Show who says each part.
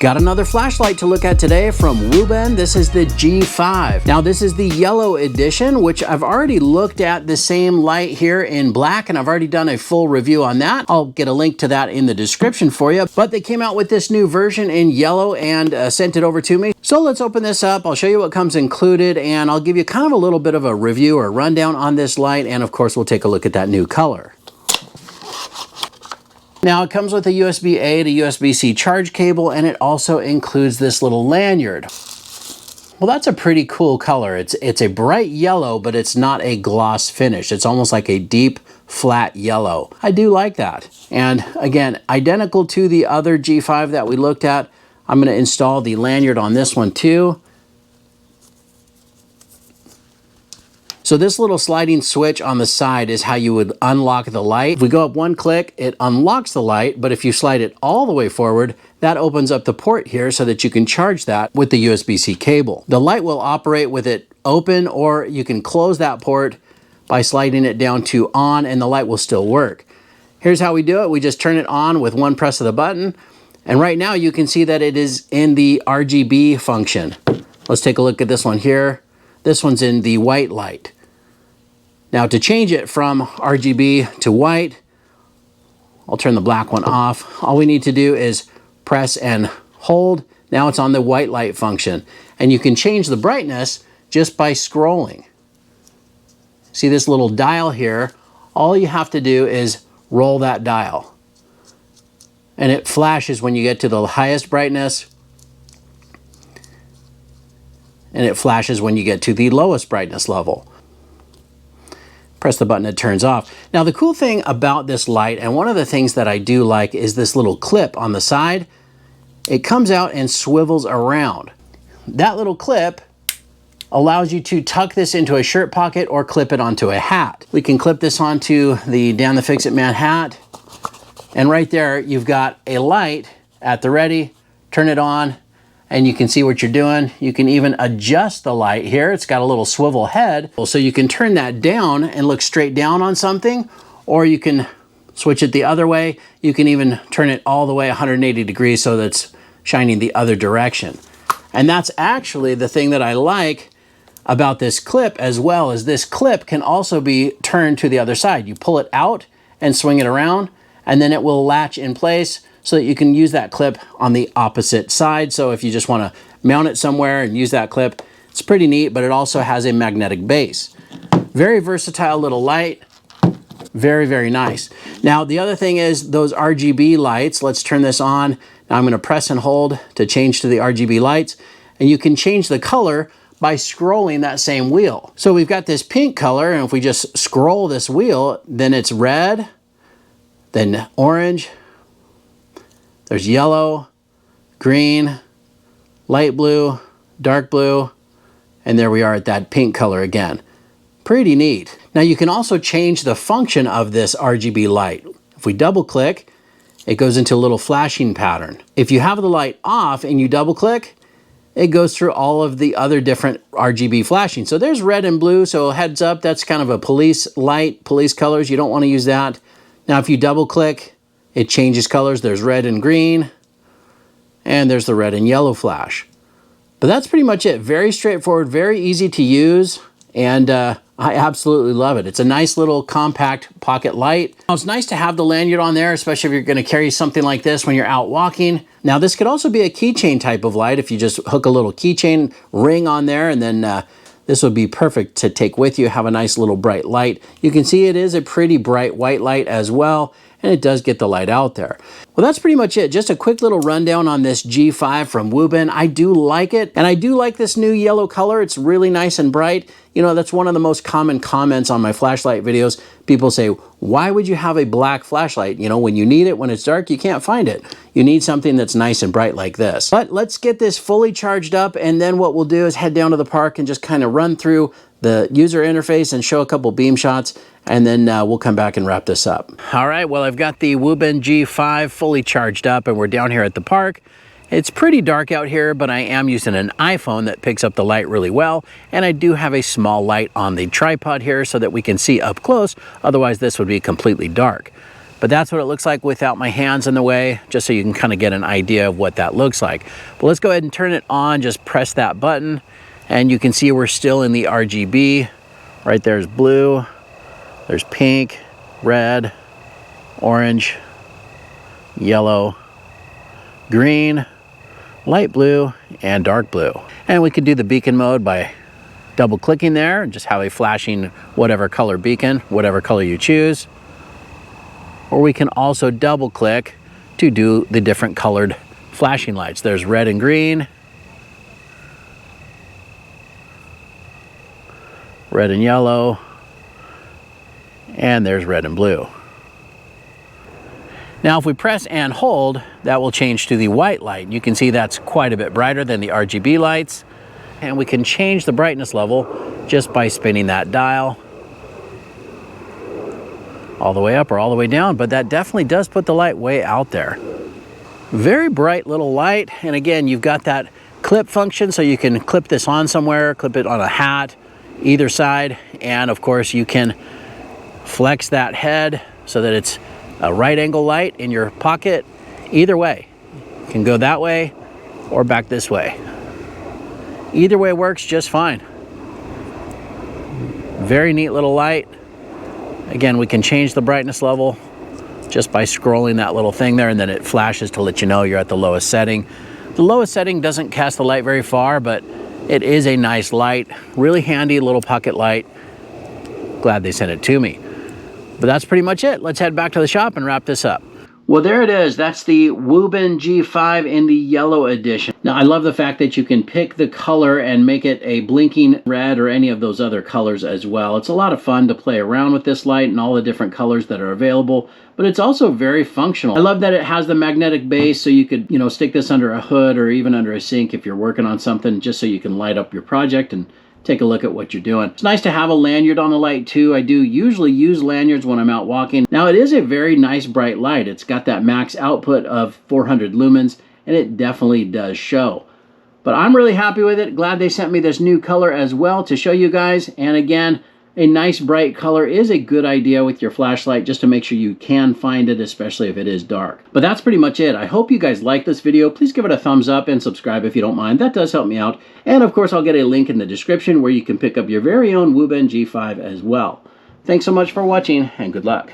Speaker 1: Got another flashlight to look at today from WUBEN. This is the G5. Now this is the yellow edition, which I've already looked at the same light here in black, and I've already done a full review on that. I'll get a link to that in the description for you. But they came out with this new version in yellow and sent it over to me. So let's open this up. I'll show you what comes included, and I'll give you kind of a little bit of a review or rundown on this light, and of course we'll take a look at that new color. Now it comes with a USB-A to USB-C charge cable, and it also includes this little lanyard. Well, that's a pretty cool color. It's a bright yellow, but it's not a gloss finish. It's almost like a deep, flat yellow. I do like that. And again, identical to the other G5 that we looked at, I'm going to install the lanyard on this one too. So this little sliding switch on the side is how you would unlock the light. If we go up one click, it unlocks the light, but if you slide it all the way forward, that opens up the port here so that you can charge that with the USB-C cable. The light will operate with it open, or you can close that port by sliding it down to on, and the light will still work. Here's how we do it. We just turn it on with one press of the button, and right now you can see that it is in the RGB function. Let's take a look at this one here. This one's in the white light. Now to change it from RGB to white, I'll turn the black one off. All we need to do is press and hold. Now it's on the white light function. And you can change the brightness just by scrolling. See this little dial here? All you have to do is roll that dial. And it flashes when you get to the highest brightness, and it flashes when you get to the lowest brightness level. Press the button, it turns off. Now the cool thing about this light, and one of the things that I do like, is this little clip on the side. It comes out and swivels around. That little clip allows you to tuck this into a shirt pocket or clip it onto a hat. We can clip this onto the Dan the Fix-It Man hat, and right there you've got a light at the ready. Turn it on, and you can see what you're doing. You can even adjust the light here. It's got a little swivel head. So you can turn that down and look straight down on something, or you can switch it the other way. You can even turn it all the way 180 degrees so that's shining the other direction. And that's actually the thing that I like about this clip as well, is this clip can also be turned to the other side. You pull it out and swing it around, and then it will latch in place so that you can use that clip on the opposite side. So if you just want to mount it somewhere and use that clip, it's pretty neat, but it also has a magnetic base. Very versatile little light. Very, very nice. Now, the other thing is those RGB lights. Let's turn this on. Now I'm going to press and hold to change to the RGB lights, and you can change the color by scrolling that same wheel. So we've got this pink color, and if we just scroll this wheel, then it's red, then orange, there's yellow, green, light blue, dark blue, and there we are at that pink color again. Pretty neat. Now you can also change the function of this RGB light. If we double click, it goes into a little flashing pattern. If you have the light off and you double click, it goes through all of the other different RGB flashing. So there's red and blue, so heads up, that's kind of a police light, police colors. You don't want to use that. Now if you double click, it changes colors. There's red and green, and there's the red and yellow flash. But that's pretty much it. Very straightforward, very easy to use, and I absolutely love it. It's a nice little compact pocket light. Now, it's nice to have the lanyard on there, especially if you're going to carry something like this when you're out walking. Now this could also be a keychain type of light if you just hook a little keychain ring on there, and then this would be perfect to take with you, have a nice little bright light. You can see it is a pretty bright white light as well, and it does get the light out there. Well, that's pretty much it. Just a quick little rundown on this G5 from WUBEN. I do like it, and I do like this new yellow color. It's really nice and bright. You know, that's one of the most common comments on my flashlight videos. People say, why would you have a black flashlight? You know, when you need it, when it's dark, you can't find it. You need something that's nice and bright like this. But let's get this fully charged up, and then what we'll do is head down to the park and just kind of run through the user interface and show a couple beam shots, and then we'll come back and wrap this up. All right, well, I've got the WUBEN G5 fully charged up, and we're down here at the park. It's pretty dark out here, but I am using an iPhone that picks up the light really well, and I do have a small light on the tripod here so that we can see up close. Otherwise, this would be completely dark. But that's what it looks like without my hands in the way, just so you can kind of get an idea of what that looks like. But let's go ahead and turn it on. Just press that button and you can see we're still in the RGB. Right there's blue, there's pink, red, orange, yellow, green, light blue, and dark blue. And we could do the beacon mode by double clicking there and just have a flashing whatever color beacon, whatever color you choose. Or we can also double click to do the different colored flashing lights. There's red and green, red and yellow, and there's red and blue. Now if we press and hold, that will change to the white light. You can see that's quite a bit brighter than the RGB lights. And we can change the brightness level just by spinning that dial all the way up or all the way down, but that definitely does put the light way out there. Very bright little light, and again, you've got that clip function, so you can clip this on somewhere, clip it on a hat, either side, and of course you can flex that head so that it's a right angle light in your pocket. Either way, you can go that way or back this way. Either way works just fine. Very neat little light. Again, we can change the brightness level just by scrolling that little thing there, and then it flashes to let you know you're at the lowest setting. The lowest setting doesn't cast the light very far, but it is a nice light. Really handy little pocket light. Glad they sent it to me. But that's pretty much it. Let's head back to the shop and wrap this up. Well, there it is. That's the WUBEN G5 in the yellow edition. Now, I love the fact that you can pick the color and make it a blinking red or any of those other colors as well. It's a lot of fun to play around with this light and all the different colors that are available, but it's also very functional. I love that it has the magnetic base, so you could, stick this under a hood or even under a sink if you're working on something, just so you can light up your project and take a look at what you're doing. It's nice to have a lanyard on the light too. I do usually use lanyards when I'm out walking. Now it is a very nice bright light. It's got that max output of 400 lumens and it definitely does show. But I'm really happy with it. Glad they sent me this new color as well to show you guys. And again, a nice bright color is a good idea with your flashlight just to make sure you can find it, especially if it is dark. But that's pretty much it. I hope you guys like this video. Please give it a thumbs up and subscribe if you don't mind. That does help me out. And of course, I'll get a link in the description where you can pick up your very own WUBEN G5 as well. Thanks so much for watching and good luck.